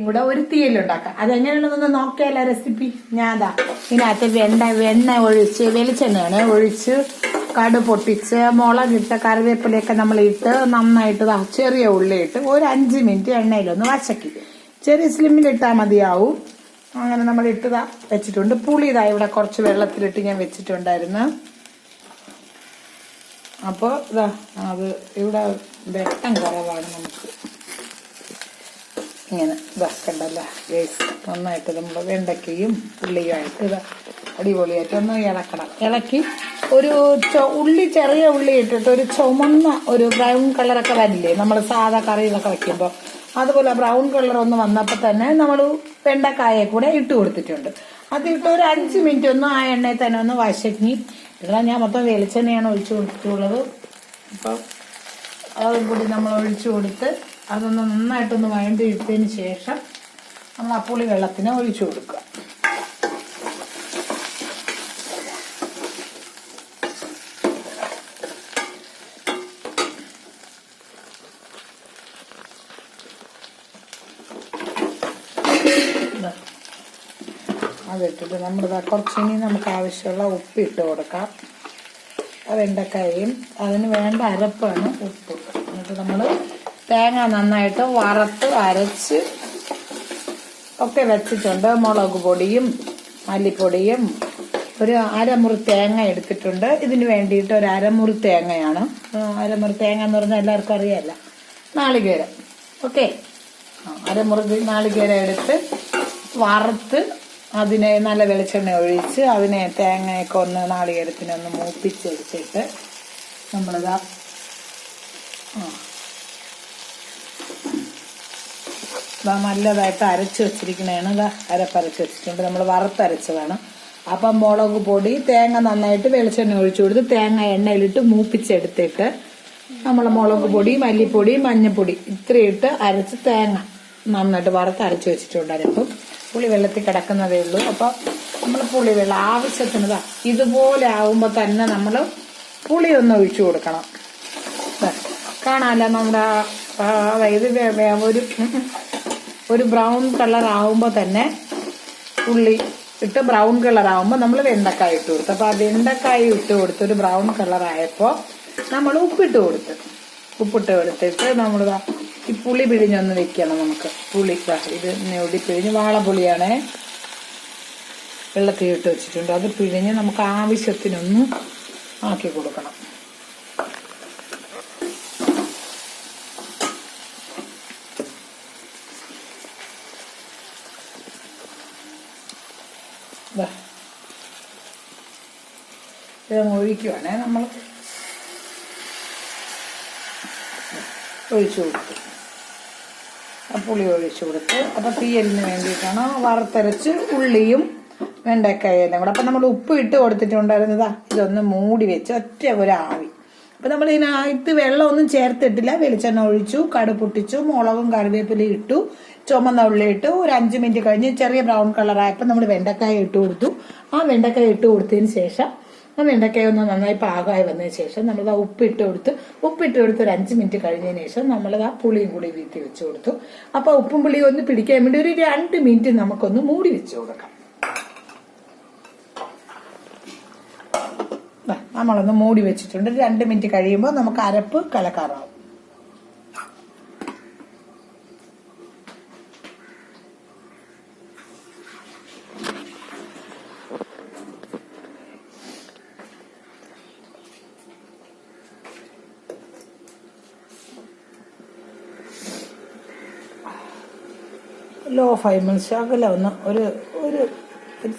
കൂടെ ഒരു തീയലുണ്ടാക്കാം. അതെങ്ങനെയാണെന്നൊന്ന് നോക്കിയാലോ റെസിപ്പി. ഞാനതാ ഇതിനകത്ത് വെണ്ണ ഒഴിച്ച് വെളിച്ചെണ്ണയാണ് ഒഴിച്ച് കടു പൊട്ടിച്ച് മുളകിട്ട് കറിവേപ്പിലയൊക്കെ നമ്മൾ ഇട്ട് നന്നായിട്ട് ചെറിയ ഉള്ളി ഇട്ട് ഒരു 5 മിനിറ്റ് എണ്ണയിലൊന്ന് വച്ചക്കി ചെറിയ സ്ലിമ്മിലിട്ടാൽ മതിയാവും. അങ്ങനെ നമ്മൾ ഇട്ടതാ വെച്ചിട്ടുണ്ട്. പുളി ഇതാ ഇവിടെ കുറച്ച് വെള്ളത്തിലിട്ട് ഞാൻ വെച്ചിട്ടുണ്ടായിരുന്നു. അപ്പോൾ ഇതാ അത് ഇവിടെ വെട്ടം കുറവാണ്. നമുക്ക് ഇങ്ങനെ ഇതാക്കണ്ടല്ലോ ഗൈസ്. നന്നായിട്ട് നമ്മൾ വെണ്ടയ്ക്കയും പുള്ളിയുമായിട്ട് ഇത് അടിപൊളിയായിട്ട് ഒന്ന് ഇളക്കണം. ഇളക്കി ഒരു ഉള്ളി ചെറിയ ഉള്ളി ഇട്ടിട്ട് ഒരു ചുമന്ന ഒരു ബ്രൗൺ കളറൊക്കെ വരില്ലേ നമ്മൾ സാധാ കറിയിലൊക്കെ വയ്ക്കുമ്പോൾ, അതുപോലെ ബ്രൗൺ കളർ ഒന്ന് വന്നപ്പോൾ തന്നെ നമ്മൾ വെണ്ടക്കായെ കൂടെ ഇട്ട് കൊടുത്തിട്ടുണ്ട്. അതിട്ട് ഒരു 5 മിനിറ്റ് ഒന്ന് ആ എണ്ണയിൽ തന്നെ ഒന്ന് വശക്കി. ഇവിടെ ഞാൻ മൊത്തം വെളിച്ചെണ്ണയാണ് ഒഴിച്ചു കൊടുത്തിട്ടുള്ളത്. അപ്പം അതും കൂടി നമ്മൾ ഒഴിച്ചു കൊടുത്ത് അതൊന്ന് നന്നായിട്ടൊന്ന് വഴണ്ടി ഇട്ടതിന് ശേഷം നമ്മൾ ആ പുളി വെള്ളത്തിന് ഒഴിച്ചു കൊടുക്കുക. അതിട്ടിട്ട് നമ്മളിതാ കുറച്ചിനി നമുക്ക് ആവശ്യമുള്ള ഉപ്പ് ഇട്ട് കൊടുക്കാം. വെണ്ടക്കായും അതിന് വേണ്ട അരപ്പാണ് ഉപ്പ്. എന്നിട്ട് നമ്മൾ തേങ്ങ നന്നായിട്ട് വറുത്ത് അരച്ച് ഒക്കെ വെച്ചിട്ടുണ്ട്. മുളക് പൊടിയും മല്ലിപ്പൊടിയും ഒരു അരമുറി തേങ്ങ എടുത്തിട്ടുണ്ട്. ഇതിന് വേണ്ടിയിട്ട് ഒരു അരമുറി തേങ്ങയാണ്. അരമുറി തേങ്ങ എന്ന് പറഞ്ഞാൽ എല്ലാവർക്കും അറിയാമല്ല, നാളികേരം. ഓക്കെ, അരമുറി നാളികേരം എടുത്ത് വറുത്ത് അതിനെ നല്ല വെളിച്ചെണ്ണ ഒഴിച്ച് അതിനെ തേങ്ങയൊക്കെ ഒന്ന് നാളികേരത്തിനൊന്ന് മൂപ്പിച്ചെടുത്തിട്ട് നമ്മളിതാ നല്ലതായിട്ട് അരച്ച് വെച്ചിരിക്കണതാണ്. ഇതാ അരപ്പരച്ച് വെച്ചിട്ടുണ്ട്. നമ്മൾ വറുത്തരച്ചതാണ്. അപ്പം മുളക് പൊടി തേങ്ങ നന്നായിട്ട് വെളിച്ചെണ്ണ ഒഴിച്ചു കൊടുത്ത് തേങ്ങ എണ്ണയിലിട്ട് മൂപ്പിച്ചെടുത്തിട്ട് നമ്മൾ മുളക് പൊടി മല്ലിപ്പൊടി മഞ്ഞപ്പൊടി ഇത്രയിട്ട് അരച്ച് തേങ്ങ നന്നായിട്ട് വറുത്ത് അരച്ച് വെച്ചിട്ടുണ്ടായിരുന്നു. പുളി വെള്ളത്തിൽ കിടക്കുന്നതേ ഉള്ളൂ. അപ്പോൾ നമ്മൾ പുളി വെള്ളം ആവശ്യത്തിന് ഇതുപോലെ ആവുമ്പോൾ തന്നെ നമ്മൾ പുളി ഒന്ന് ഒഴിച്ചു കൊടുക്കണം. കാണാമല്ലോ നമ്മുടെ അതായത് ഒരു ബ്രൗൺ കളർ ആവുമ്പോൾ തന്നെ ഉള്ളി ഇട്ട് ബ്രൗൺ കളർ ആവുമ്പോൾ നമ്മൾ വെണ്ടക്കായ ഇട്ട് കൊടുത്തു. അപ്പോൾ ആ വെണ്ടക്കായ ഇട്ട് കൊടുത്ത് ഒരു ബ്രൗൺ കളർ ആയപ്പോൾ നമ്മൾ ഉപ്പിട്ട് കൊടുത്തിട്ട് നമ്മൾ ഈ പുളി പിഴിഞ്ഞൊന്ന് വെക്കണം. നമുക്ക് പുളി ഇത് ഞൊടി പിഴിഞ്ഞ് വാളപ്പുളിയാണേ വെള്ളത്തിൽ ഇട്ട് വെച്ചിട്ടുണ്ട്. അത് പിഴിഞ്ഞ് നമുക്ക് ആവശ്യത്തിനൊന്ന് ആക്കി കൊടുക്കണം. ഇതങ്ങ് ഒഴിക്കുവാണേ. നമ്മൾ ഒഴിച്ചു കൊടുത്തു. പുളി ഒഴിച്ചു കൊടുത്ത് അപ്പോൾ തീയലിന് വേണ്ടിയിട്ടാണ് വറുത്തരച്ച് ഉള്ളിയും വെണ്ടക്കായെല്ലാം കൂടെ. അപ്പം നമ്മൾ ഉപ്പ് ഇട്ട് കൊടുത്തിട്ടുണ്ടായിരുന്നതാ. ഇതൊന്ന് മൂടി വെച്ച് ഒറ്റ ഒരു ആവി. അപ്പം നമ്മൾ ഇതിനകത്ത് വെള്ളമൊന്നും ചേർത്തിട്ടില്ല. വെളിച്ചെണ്ണ ഒഴിച്ചു, കടു പൊട്ടിച്ചു, മുളകും കറിവേപ്പിലയും ഇട്ടു, ചുമന്ന ഉള്ളി ഇട്ടു. ഒരു 5 മിനിറ്റ് കഴിഞ്ഞ് ചെറിയ ബ്രൗൺ കളറായപ്പോൾ നമ്മൾ വെണ്ടക്കായ ഇട്ട് കൊടുത്തു. ആ വെണ്ടക്കായ ഇട്ട് കൊടുത്തതിന് ശേഷം ആ വെണ്ടക്കായ ഒന്ന് നന്നായി പാകമായി വന്നതിന് ശേഷം നമ്മളിത് ഉപ്പിട്ട് കൊടുത്ത് ഒരു 5 മിനിറ്റ് കഴിഞ്ഞതിന് ശേഷം നമ്മളിത് ആ പുളിയും കൂടി വീട്ടി വെച്ച് കൊടുത്തു. അപ്പോൾ ഉപ്പും പുളിയും ഒന്ന് പിടിക്കാൻ വേണ്ടി ഒരു 2 മിനിറ്റ് നമുക്കൊന്ന് മൂടി വെച്ച് കൊടുക്കാം. നമ്മളൊന്ന് മൂടി വെച്ചിട്ടുണ്ട്. 2 മിനിറ്റ് കഴിയുമ്പോൾ നമുക്ക് അരപ്പ് കലക്കാറാവും. ലോ ഫ്ലെയിമിൽ ശകലം ഒന്ന് ഒരു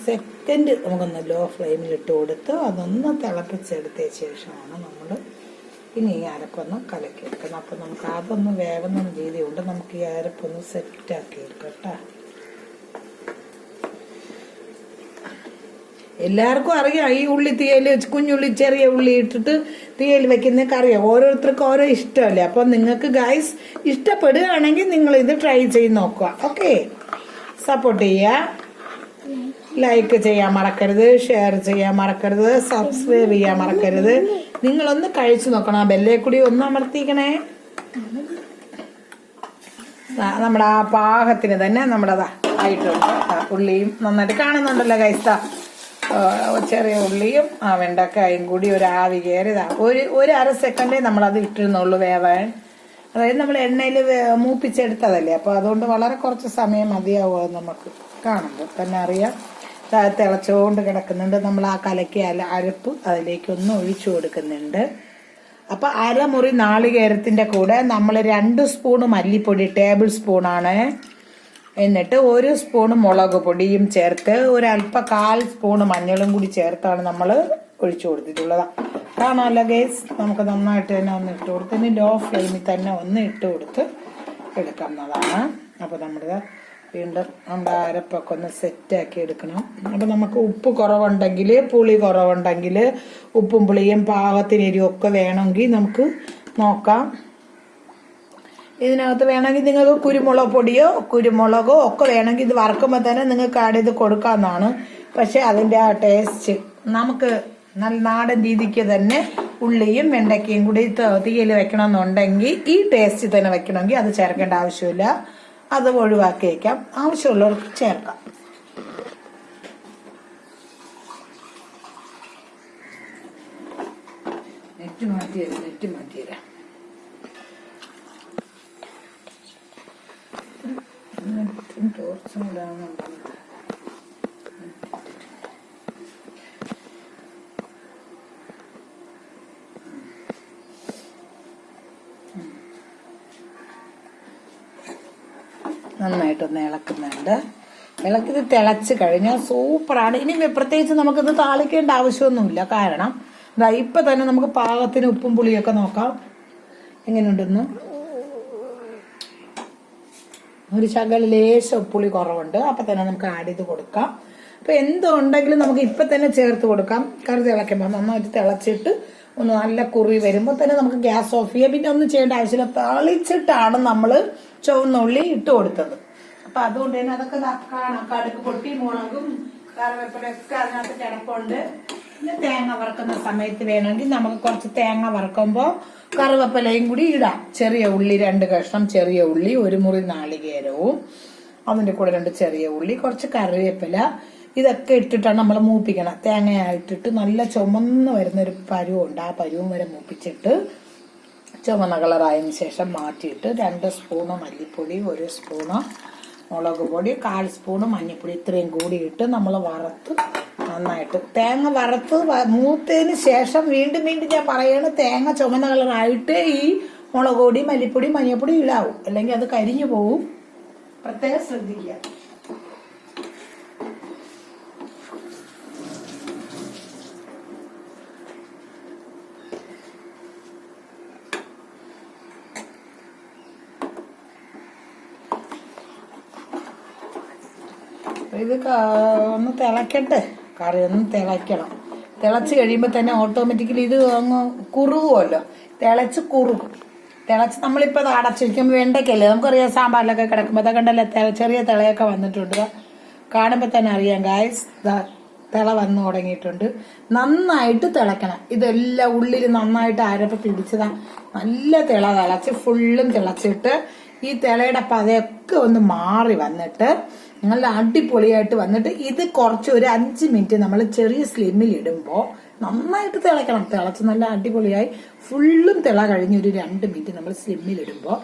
സെക്കൻഡ് നമുക്കൊന്ന് ലോ ഫ്ലെയിമിൽ ഇട്ട് കൊടുത്ത് അതൊന്ന് തിളപ്പിച്ചെടുത്ത ശേഷമാണ് നമ്മൾ ഇനി ഈ അരപ്പൊന്ന് കലക്കിയെടുക്കുന്നത്. അപ്പം നമുക്ക് അതൊന്ന് വേവുന്ന രീതിയുണ്ട്. നമുക്ക് ഈ അരപ്പൊന്ന് സെറ്റാക്കി എടുക്കട്ടെ. എല്ലാവർക്കും അറിയാം ഈ ഉള്ളി തീയൽ കുഞ്ഞുള്ളി ചെറിയ ഉള്ളി ഇട്ടിട്ട് തീയൽ വെക്കുന്നതൊക്കെ അറിയാം. ഓരോരുത്തർക്കും ഓരോ ഇഷ്ടമല്ലേ. അപ്പം നിങ്ങൾക്ക് ഗൈസ് ഇഷ്ടപ്പെടുകയാണെങ്കിൽ നിങ്ങൾ ഇത് ട്രൈ ചെയ്ത് നോക്കുക. ഓക്കെ, സപ്പോർട്ട് ചെയ്യുക, ലൈക്ക് ചെയ്യാൻ മറക്കരുത്, ഷെയർ ചെയ്യാൻ മറക്കരുത്, സബ്സ്ക്രൈബ് ചെയ്യാൻ മറക്കരുത്. നിങ്ങളൊന്ന് കഴിച്ചു നോക്കണം. ആ ബെല്ലേ കൂടി ഒന്ന് അമർത്തിക്കണേ. നമ്മുടെ ആ പാകത്തിന് തന്നെ നമ്മുടെതാ ആയിട്ടുണ്ട്. ഉള്ളിയും നന്നായിട്ട് കാണുന്നുണ്ടല്ലോ ഗൈസ്. ചെറിയ ഉള്ളിയും വെണ്ടക്കായും കൂടി ഒരു ആവി കയറിയതാ. ഒരു അര സെക്കൻഡേ നമ്മളത് ഇട്ടിരുന്നുള്ളൂ വേവാൻ. അതായത് നമ്മൾ എണ്ണയിൽ മൂപ്പിച്ചെടുത്തതല്ലേ, അപ്പോൾ അതുകൊണ്ട് വളരെ കുറച്ച് സമയം മതിയാവും. നമുക്ക് കാണുമ്പോൾ തന്നെ അറിയാം തിളച്ചുകൊണ്ട് കിടക്കുന്നുണ്ട്. നമ്മൾ ആ കലക്കി അരപ്പ് അതിലേക്കൊന്ന് ഒഴിച്ചു കൊടുക്കുന്നുണ്ട്. അപ്പം അരമുറി നാളികേരത്തിൻ്റെ കൂടെ നമ്മൾ 2 സ്പൂണ് മല്ലിപ്പൊടി, ടേബിൾ സ്പൂണാണ്. എന്നിട്ട് 1 സ്പൂണ് മുളക് പൊടിയും ചേർത്ത് ഒരല്പം 1/4 സ്പൂണ് മഞ്ഞളും കൂടി ചേർത്താണ് നമ്മൾ ഒഴിച്ചു കൊടുത്തിട്ടുള്ളത്. കാണാമല്ലോ ഗൈസ്. നമുക്ക് നന്നായിട്ട് തന്നെ ഒന്ന് ഇട്ട് കൊടുത്ത് ഇനി ലോ ഫ്ലെയിമിൽ തന്നെ ഒന്ന് ഇട്ട് കൊടുത്ത് എടുക്കുന്നതാണ്. അപ്പോൾ നമ്മൾ വീണ്ടും നമ്മുടെ അരപ്പൊക്കെ ഒന്ന് സെറ്റാക്കി എടുക്കണം. അപ്പം നമുക്ക് ഉപ്പ് കുറവുണ്ടെങ്കിൽ, പുളി കുറവുണ്ടെങ്കിൽ, ഉപ്പും പുളിയും പാകത്തിന് എരിവും ഒക്കെ വേണമെങ്കിൽ നമുക്ക് നോക്കാം. ഇതിനകത്ത് വേണമെങ്കിൽ നിങ്ങൾക്ക് കുരുമുളക് പൊടിയോ കുരുമുളകോ ഒക്കെ വേണമെങ്കിൽ ഇത് വറക്കുമ്പോൾ തന്നെ നിങ്ങൾക്ക് ആഡ് ചെയ്ത് കൊടുക്കാവുന്നതാണ്. പക്ഷെ അതിൻ്റെ ആ ടേസ്റ്റ് നമുക്ക് നല്ല നാടൻ രീതിക്ക് തന്നെ ഉള്ളിയും വെണ്ടയ്ക്കയും കൂടി തീയിൽ വെക്കണമെന്നുണ്ടെങ്കിൽ ഈ ടേസ്റ്റ് തന്നെ വെക്കണമെങ്കിൽ അത് ചേർക്കേണ്ട ആവശ്യമില്ല. അത് ഒഴിവാക്കി വയ്ക്കാം. ആവശ്യമുള്ളവർക്ക് ചേർക്കാം. നെറ്റ് മാറ്റിയരാം. നന്നായിട്ടൊന്ന് ഇളക്കുന്നുണ്ട്. ഇളക്കിത് തിളച്ച് കഴിഞ്ഞാൽ സൂപ്പറാണ്. ഇനി പ്രത്യേകിച്ച് നമുക്കിത് താളിക്കേണ്ട ആവശ്യമൊന്നുമില്ല. കാരണം ഇപ്പം തന്നെ നമുക്ക് പാകത്തിന് ഉപ്പും പുളിയൊക്കെ നോക്കാം എങ്ങനെയുണ്ടെന്ന്. ഒരു ശകലം ലേശം ഉപ്പുളി കുറവുണ്ട്. അപ്പം തന്നെ നമുക്ക് ആഡ് ചെയ്ത് കൊടുക്കാം. അപ്പം എന്തുണ്ടെങ്കിലും നമുക്ക് ഇപ്പം തന്നെ ചേർത്ത് കൊടുക്കാം. കറി തിളയ്ക്കുമ്പോൾ നന്നായിട്ട് തിളച്ചിട്ട് ഒന്ന് നല്ല കുറി വരുമ്പോൾ തന്നെ നമുക്ക് ഗ്യാസ് ഓഫ് ചെയ്യാം. പിന്നെ ഒന്നും ചെയ്യേണ്ട ആവശ്യമില്ല. തളിച്ചിട്ടാണ് നമ്മൾ ചുവന്നുള്ളി ഇട്ട് കൊടുത്തത്. അപ്പം അതുകൊണ്ട് തന്നെ അതൊക്കെ കാണാം. കടുക് പൊട്ടി, മുളകും കറിവേപ്പിലൊക്കെ അതിനകത്ത് കിടപ്പുണ്ട്. പിന്നെ തേങ്ങ വറക്കുന്ന സമയത്ത് വേണമെങ്കിൽ നമുക്ക് കുറച്ച് തേങ്ങ വറക്കുമ്പോൾ കറിവേപ്പിലയും കൂടി ഇടാം. ചെറിയ ഉള്ളി 2 കഷ്ണം ചെറിയ ഉള്ളി, 1 മുറി നാളികേരവും അതിൻ്റെ കൂടെ 2 ചെറിയ ഉള്ളി, കുറച്ച് കറിവേപ്പില, ഇതൊക്കെ ഇട്ടിട്ടാണ് നമ്മൾ മൂപ്പിക്കണം. തേങ്ങയായിട്ടിട്ട് നല്ല ചുമന്ന് വരുന്നൊരു പരുവുണ്ട്. ആ പരുവും വരെ മൂപ്പിച്ചിട്ട് ചുമന്ന കളറായതിനു ശേഷം മാറ്റിയിട്ട് 2 സ്പൂണ് മല്ലിപ്പൊടി, 1 സ്പൂണ് മുളക് പൊടി, 1/4 സ്പൂണ് മഞ്ഞൾപ്പൊടി ഇത്രയും കൂടി ഇട്ട് നമ്മൾ വറുത്ത് നന്നായിട്ട് തേങ്ങ വറുത്ത് മൂത്തതിന് ശേഷം വീണ്ടും ഞാൻ പറയണ തേങ്ങ ചുമന്ന കളറായിട്ട് ഈ മുളക് പൊടി, മല്ലിപ്പൊടി, മഞ്ഞൾപ്പൊടി ഇടാവും. അല്ലെങ്കിൽ അത് കരിഞ്ഞു പോവും. പ്രത്യേകം ശ്രദ്ധിക്കുക. ഇത് ഒന്ന് തിളക്കട്ടെ. കറി ഒന്ന് തിളയ്ക്കണം. തിളച്ച് കഴിയുമ്പോൾ തന്നെ ഓട്ടോമാറ്റിക്കലി ഇത് അങ്ങ് കുറുകുമല്ലോ. തിളച്ച് കുറുകും. തിളച്ച് നമ്മളിപ്പോൾ അത് അടച്ചിരിക്കുമ്പോൾ വെണ്ടയ്ക്കല്ലേ നമുക്കറിയാം. സാമ്പാറിലൊക്കെ കിടക്കുമ്പോൾ അതൊക്കെ ഉണ്ടല്ലോ ചെറിയ തിളയൊക്കെ വന്നിട്ടുണ്ട്. കാണുമ്പോൾ തന്നെ അറിയാം ഗായ്സ്. തിള വന്നു തുടങ്ങിയിട്ടുണ്ട്. നന്നായിട്ട് തിളക്കണം. ഇതെല്ലാം ഉള്ളിൽ നന്നായിട്ട് അരപ്പ് പിടിച്ചതാ. നല്ല തിളച്ച് ഫുള്ളും തിളച്ചിട്ട് ഈ തിളയുടെ പതയൊക്കെ ഒന്ന് മാറി വന്നിട്ട് നല്ല അടിപൊളിയായിട്ട് വന്നിട്ട് ഇത് കുറച്ച് ഒരു 5 മിനിറ്റ് നമ്മൾ ചെറിയ സ്ലിമ്മിൽ ഇടുമ്പോൾ നന്നായിട്ട് തിളക്കണം. തിളച്ച് നല്ല അടിപൊളിയായി ഫുള്ളും തിള കഴിഞ്ഞ് ഒരു 2 മിനിറ്റ് നമ്മൾ സ്ലിമ്മിൽ ഇടുമ്പോൾ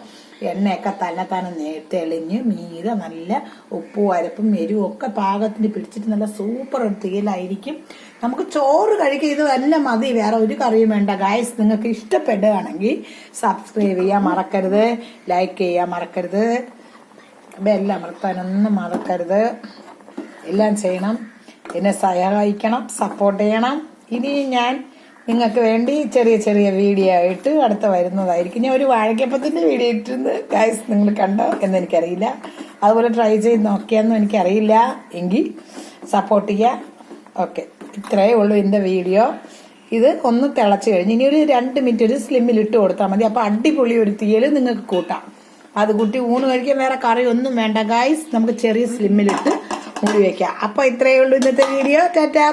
എണ്ണയൊക്കെ തന്നെ തെളിഞ്ഞ് മീതെ നല്ല ഉപ്പും അരപ്പും എരിവും ഒക്കെ പാകത്തിന് പിടിച്ചിട്ട് നല്ല സൂപ്പർ തീയലായിരിക്കും. നമുക്ക് ചോറ് കഴിക്കുക. ഇത് തന്നെ മതി. വേറെ ഒരു കറിയും വേണ്ട ഗായ്സ്. നിങ്ങൾക്ക് ഇഷ്ടപ്പെടുകയാണെങ്കിൽ സബ്സ്ക്രൈബ് ചെയ്യാൻ മറക്കരുത്, ലൈക്ക് ചെയ്യാൻ മറക്കരുത്, ബെല്ല് അമർത്താനൊന്നും മറക്കരുത്. എല്ലാം ചെയ്യണം. എന്നെ സഹായിക്കണം, സപ്പോർട്ട് ചെയ്യണം. ഇനി ഞാൻ നിങ്ങൾക്ക് വേണ്ടി ചെറിയ ചെറിയ വീഡിയോ ആയിട്ട് അടുത്ത വരുന്നതായിരിക്കും. ഞാൻ ഒരു വാഴക്കപ്പത്തിൻ്റെ വീഡിയോ ഇട്ടിരുന്നു ഗൈസ്. നിങ്ങൾ കണ്ടോ എന്ന് എനിക്കറിയില്ല. അതുപോലെ ട്രൈ ചെയ്ത് നോക്കിയാന്നും എനിക്കറിയില്ല. എങ്കിൽ സപ്പോർട്ട് ചെയ്യുക. ഓക്കെ, ഇത്രയേ ഉള്ളൂ എൻ്റെ വീഡിയോ. ഇത് ഒന്ന് തിളച്ച് കഴിഞ്ഞ് ഇനി ഒരു 2 മിനിറ്റ് ഒരു സ്ലിമ്മിൽ ഇട്ട് കൊടുത്താൽ മതി. അപ്പോൾ അടിപൊളി ഒരു തീയൽ നിങ്ങൾക്ക് കൂട്ടാം. അത് കൂട്ടി ഊണ് കഴിക്കാൻ വേറെ കറി ഒന്നും വേണ്ട ഗായ്സ്. നമുക്ക് ചെറിയ സ്ലിമ്മിലിട്ട് മൂടി വയ്ക്കാം. അപ്പോൾ ഇത്രയേ ഉള്ളൂ ഇന്നത്തെ വീഡിയോ. ടാറ്റാ.